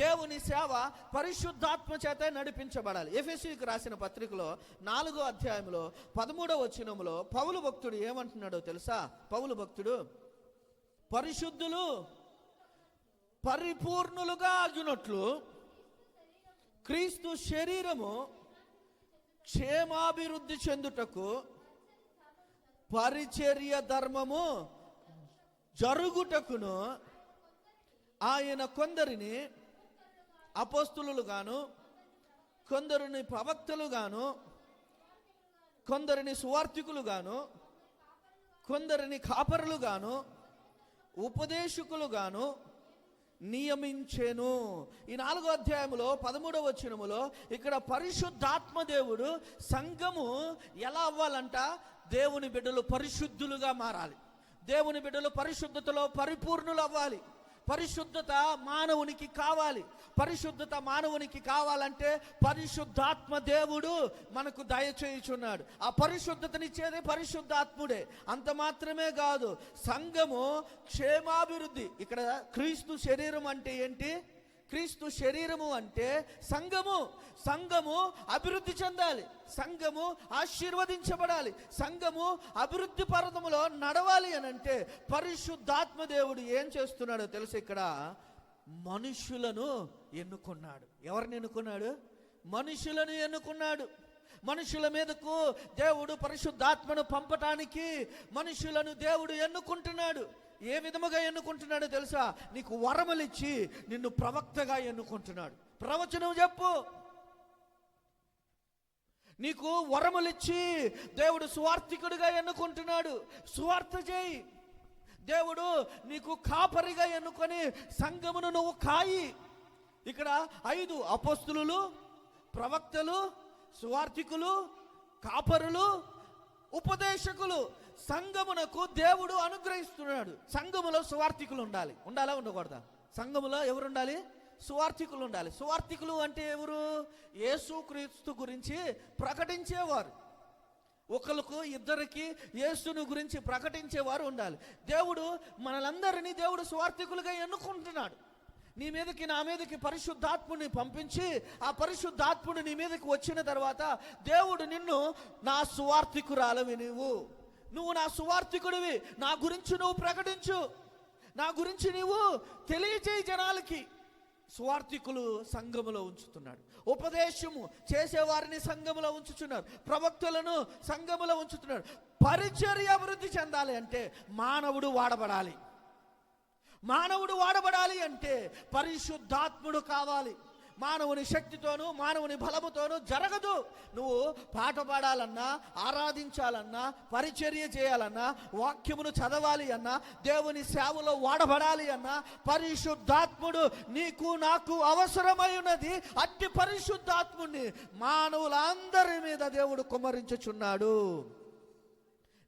దేవుని సేవ పరిశుద్ధాత్మ చేత నడిపించబడాలి. ఎఫెసీయులకు రాసిన పత్రికలో 4వ అధ్యాయంలో 13వ వచనంలో పౌలు భక్తుడు ఏమంటున్నాడో తెలుసా? పౌలు భక్తుడు, పరిశుద్ధులు పరిపూర్ణులుగా అగునట్లు క్రీస్తు శరీరము క్షేమాభివృద్ధి చెందుటకు పరిచర్య ధర్మము జరుగుటకును ఆయన కొందరిని అపోస్తులుగాను, కొందరిని ప్రవక్తలుగాను, కొందరిని సువార్తికులుగాను, కొందరిని కాపరులుగాను, ఉపదేశకులుగాను నియమించెను. ఈ 4వ అధ్యాయంలో 13వ వచనములో ఇక్కడ పరిశుద్ధాత్మ దేవుడు సంఘము ఎలా అవ్వాలంట? దేవుని బిడ్డలు పరిశుద్ధులుగా మారాలి. దేవుని బిడ్డలు పరిశుద్ధతలో పరిపూర్ణులు అవ్వాలి. పరిశుద్ధత మానవునికి కావాలి. పరిశుద్ధత మానవునికి కావాలంటే పరిశుద్ధాత్మ దేవుడు మనకు దయచేయుచున్నాడు. ఆ పరిశుద్ధతనిచ్చేదే పరిశుద్ధాత్ముడే. అంత మాత్రమే కాదు, సంఘము క్షేమాభివృద్ధి. ఇక్కడ క్రీస్తు శరీరం అంటే ఏంటి? క్రీస్తు శరీరము అంటే సంఘము. సంఘము అభివృద్ధి చెందాలి, సంఘము ఆశీర్వదించబడాలి, సంఘము అభివృద్ధి పర్వతములో నడవాలి అని అంటే పరిశుద్ధాత్మ దేవుడు ఏం చేస్తున్నాడో తెలుసు? ఇక్కడ మనుషులను ఎన్నుకున్నాడు. ఎవరిని ఎన్నుకున్నాడు? మనుషులను ఎన్నుకున్నాడు. మనుషుల మీదకు దేవుడు పరిశుద్ధాత్మను పంపటానికి మనుషులను దేవుడు ఎన్నుకుంటున్నాడు. ఏ విధముగా ఎన్నుకుంటున్నాడో తెలుసా? నీకు వరములిచ్చి నిన్ను ప్రవక్తగా ఎన్నుకుంటున్నాడు. ప్రవచనం చెప్పు. నీకు వరములిచ్చి దేవుడు సువార్తికుడిగా ఎన్నుకుంటున్నాడు. సువార్త చేయి. దేవుడు నీకు కాపరిగా ఎన్నుకొని సంఘమును నువ్వు కాయి. ఇక్కడ 5 అపోస్తులు, ప్రవక్తలు, సువార్తికులు, కాపరులు, ఉపదేశకులు సంఘమునకు దేవుడు అనుగ్రహిస్తున్నాడు. సంఘములో సువార్తికులు ఉండాలి. ఉండాలా ఉండకూడదా? సంఘములో ఎవరు ఉండాలి? సువార్తికులు ఉండాలి. సువార్తికులు అంటే ఎవరు? యేసుక్రీస్తు గురించి ప్రకటించేవారు. ఒకరికి ఇద్దరికి యేసును గురించి ప్రకటించేవారు ఉండాలి. దేవుడు మనలందరినీ దేవుడు సువార్తికులుగా ఎన్నుకుంటున్నాడు. నీ మీదకి నా మీదకి పరిశుద్ధాత్ముని పంపించి ఆ పరిశుద్ధాత్ముడు నీ మీదకి వచ్చిన తర్వాత దేవుడు నిన్ను నా సువార్తికురాలవి, నువ్వు నా సువార్తికుడివి, నా గురించి నువ్వు ప్రకటించు, నా గురించి నువ్వు తెలియచేయి జనాలకి. సువార్తికులు సంఘములో ఉంచుతున్నాడు. ఉపదేశము చేసేవారిని సంఘములో ఉంచుతున్నారు. ప్రవక్తలను సంఘములో ఉంచుతున్నాడు. పరిచర్య అభివృద్ధి చెందాలి అంటే మానవుడు వాడబడాలి. మానవుడు వాడబడాలి అంటే పరిశుద్ధాత్ముడు కావాలి. మానవుని శక్తితోనూ మానవుని బలముతోనూ జరగదు. నువ్వు పాట పాడాలన్నా, ఆరాధించాలన్నా, పరిచర్య చేయాలన్నా, వాక్యమును చదవాలి అన్నా, దేవుని సేవలో వాడబడాలి అన్నా పరిశుద్ధాత్ముడు నీకు నాకు అవసరమై ఉన్నది. అట్టి పరిశుద్ధాత్ముడిని మానవులందరి మీద దేవుడు కుమ్మరించుచున్నాడు.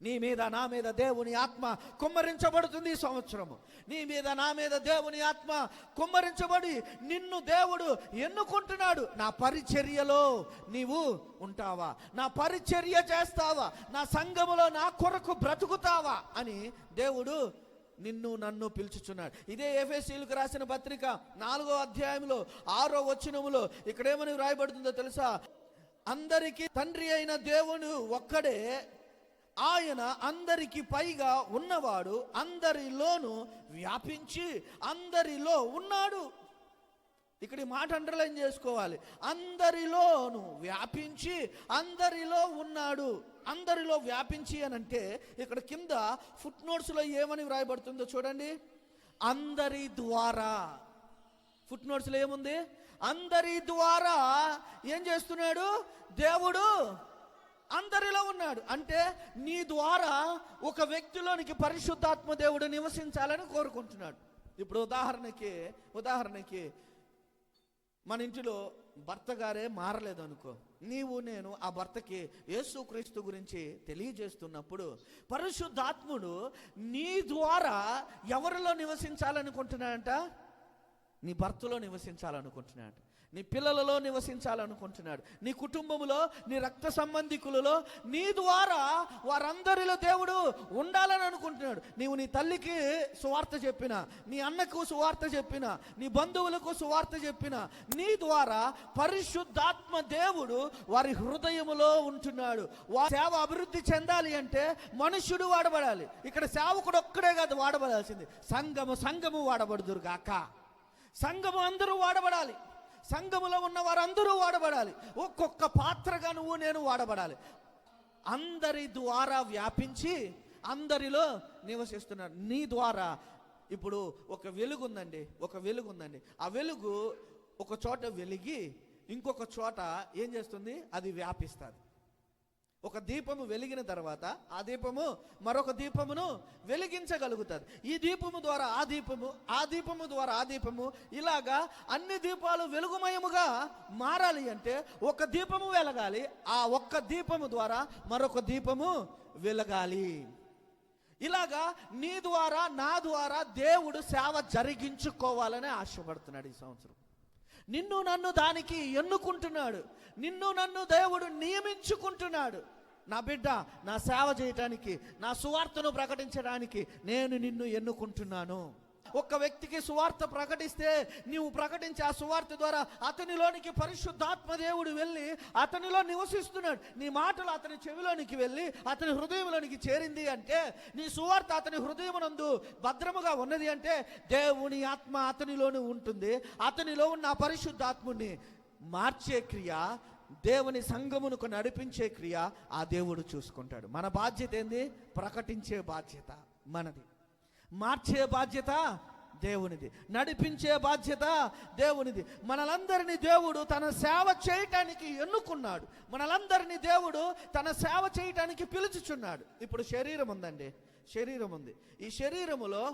నీ మీద నా మీద దేవుని ఆత్మ కుమ్మరించబడుతుంది ఈ సంవత్సరము. నీ మీద నా మీద దేవుని ఆత్మ కుమ్మరించబడి నిన్ను దేవుడు ఎన్నుకుంటున్నాడు. నా పరిచర్యలో నీవు ఉంటావా? నా పరిచర్య చేస్తావా? నా సంఘములో నా కొరకు బ్రతుకుతావా అని దేవుడు నిన్ను నన్ను పిలుచుచున్నాడు. ఇదే ఎఫెసీయులకు రాసిన పత్రిక 4వ అధ్యాయంలో 6వ వచనములో ఇక్కడేమని వ్రాయబడుతుందో తెలుసా? అందరికీ తండ్రి అయిన దేవుడు ఒక్కడే, ఆయన అందరికి పైగా ఉన్నవాడు, అందరిలోనూ వ్యాపించి అందరిలో ఉన్నాడు. ఇక్కడ ఈ మాట అండర్లైన్ చేసుకోవాలి. అందరిలోనూ వ్యాపించి అందరిలో ఉన్నాడు. అందరిలో వ్యాపించి అని అంటే ఇక్కడ కింద ఫుట్ నోట్స్లో ఏమని వ్రాయబడుతుందో చూడండి. అందరి ద్వారా. ఫుట్ నోట్స్లో ఏముంది? అందరి ద్వారా ఏం చేస్తున్నాడు? దేవుడు అందరిలో ఉన్నాడు. అంటే నీ ద్వారా ఒక వ్యక్తిలోనికి పరిశుద్ధాత్మ దేవుడు నివసించాలని కోరుకుంటున్నాడు. ఇప్పుడు ఉదాహరణకి మన ఇంటిలో భర్త గారే మారలేదు అనుకో, నీవు నేను ఆ భర్తకి యేసుక్రీస్తు గురించి తెలియజేస్తున్నప్పుడు పరిశుద్ధాత్ముడు నీ ద్వారా ఎవరిలో నివసించాలనుకుంటున్నాడంట? నీ భర్తలో నివసించాలనుకుంటున్నాడు, నీ పిల్లలలో నివసించాలనుకుంటున్నాడు, నీ కుటుంబంలో, నీ రక్త సంబంధికులలో, నీ ద్వారా వారందరిలో దేవుడు ఉండాలని అనుకుంటున్నాడు. నీవు నీ తల్లికి సువార్త చెప్పిన, నీ అన్నకు సువార్త చెప్పిన, నీ బంధువులకు సువార్త చెప్పిన, నీ ద్వారా పరిశుద్ధాత్మ దేవుడు వారి హృదయములో ఉంటున్నాడు. సేవ అభివృద్ధి చెందాలి అంటే మనుష్యుడు వాడబడాలి. ఇక్కడ సేవకుడు ఒక్కడే కాదు వాడబడాల్సింది, సంఘము వాడబడుదురు గాక. సంఘము అందరూ వాడబడాలి, సంఘములో ఉన్న వారందరూ వాడబడాలి. ఒక్కొక్క పాత్రగా నువ్వు నేను వాడబడాలి. అందరి ద్వారా వ్యాపించి అందరిలో నివసిస్తున్నాడు. నీ ద్వారా ఇప్పుడు ఒక వెలుగు ఉందండి, ఆ వెలుగు ఒక చోట వెలిగి ఇంకొక చోట ఏం చేస్తుంది, అది వ్యాపిస్తుంది. ఒక దీపము వెలిగిన తర్వాత ఆ దీపము మరొక దీపమును వెలిగించగలుగుతుంది. ఈ దీపము ద్వారా ఆ దీపము, ఆ దీపము ద్వారా ఆ దీపము, ఇలాగా అన్ని దీపాలు వెలుగుమయముగా మారాలి అంటే ఒక దీపము వెలగాలి. ఆ ఒక్క దీపము ద్వారా మరొక దీపము వెలగాలి. ఇలాగా నీ ద్వారా నా ద్వారా దేవుడు సేవ జరిగించుకోవాలని ఆశపడుతున్నాడు. ఈ సంవత్సరం నిన్ను నన్ను దానికి ఎన్నుకుంటున్నాడు, నిన్ను నన్ను దేవుడు నియమించుకుంటున్నాడు. నా బిడ్డ, నా సేవ చేయటానికి, నా సువార్తను ప్రకటించడానికి నేను నిన్ను ఎన్నుకుంటున్నాను. ఒక్క వ్యక్తికి సువార్త ప్రకటిస్తే నీవు ప్రకటించే ఆ సువార్త ద్వారా అతనిలోనికి పరిశుద్ధాత్మ దేవుడు వెళ్ళి అతనిలో నివసిస్తున్నాడు. నీ మాటలు అతని చెవిలోనికి వెళ్ళి అతని హృదయంలోనికి చేరింది అంటే, నీ సువార్త అతని హృదయమునందు భద్రముగా ఉన్నది అంటే దేవుని ఆత్మ అతనిలోనే ఉంటుంది. అతనిలో ఉన్న ఆ పరిశుద్ధాత్ముని మార్చే క్రియ, దేవుని సంఘమునకు నడిపించే క్రియ ఆ దేవుడు చూసుకుంటాడు. మన బాధ్యత ఏంది? ప్రకటించే బాధ్యత మనది, మార్చే బాధ్యత దేవునిది, నడిపించే బాధ్యత దేవునిది. మనలందరినీ దేవుడు తన సేవ చేయటానికి ఎన్నుకున్నాడు, మనలందరినీ దేవుడు తన సేవ చేయటానికి పిలుచుచున్నాడు. ఇప్పుడు శరీరం ఉందండి, శరీరం ఉంది. ఈ శరీరములో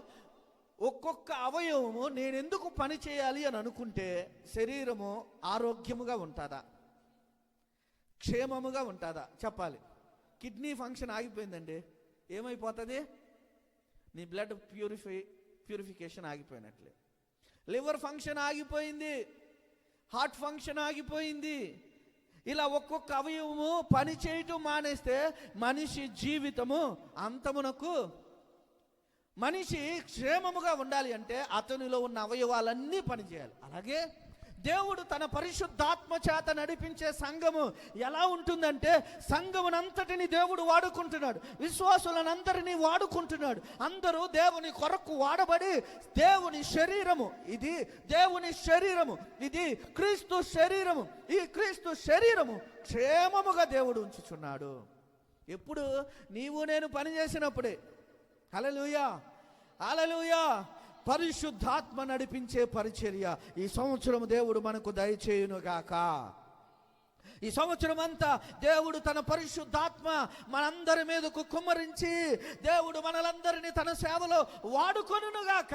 ఒక్కొక్క అవయవము నేను ఎందుకు పని చేయాలి అని అనుకుంటే శరీరము ఆరోగ్యముగా ఉంటుందా, క్షేమముగా ఉంటుందా? చెప్పాలి. కిడ్నీ ఫంక్షన్ ఆగిపోయిందండి, ఏమైపోతుంది? నీ బ్లడ్ ప్యూరిఫికేషన్ ఆగిపోయినట్లే. లివర్ ఫంక్షన్ ఆగిపోయింది, హార్ట్ ఫంక్షన్ ఆగిపోయింది. ఇలా ఒక్కొక్క అవయవము పని చేయటం మానేస్తే మనిషి జీవితము అంతమునకు. మనిషి క్షేమముగా ఉండాలి అంటే అతనిలో ఉన్న అవయవాలన్నీ పనిచేయాలి. అలాగే దేవుడు తన పరిశుద్ధాత్మ చేత నడిపించే సంఘము ఎలా ఉంటుందంటే, సంఘమునంతటిని దేవుడు వాడుకుంటున్నాడు, విశ్వాసులనందరినీ వాడుకుంటున్నాడు. అందరూ దేవుని కొరకు వాడబడి దేవుని శరీరము, ఇది దేవుని శరీరము, ఇది క్రీస్తు శరీరము. ఈ క్రీస్తు శరీరము క్షేమముగా దేవుడు ఉంచుచున్నాడు. ఎప్పుడు? నీవు నేను పని చేసినప్పుడే. హల్లెలూయా, హల్లెలూయా. పరిశుద్ధాత్మ నడిపించే పరిచర్య ఈ సంవత్సరం దేవుడు మనకు దయచేయునుగాక. ఈ సంవత్సరం అంతా దేవుడు తన పరిశుద్ధాత్మ మనందరి మీదకు కుమ్మరించి దేవుడు మనలందరినీ తన సేవలో వాడుకొనుగాక.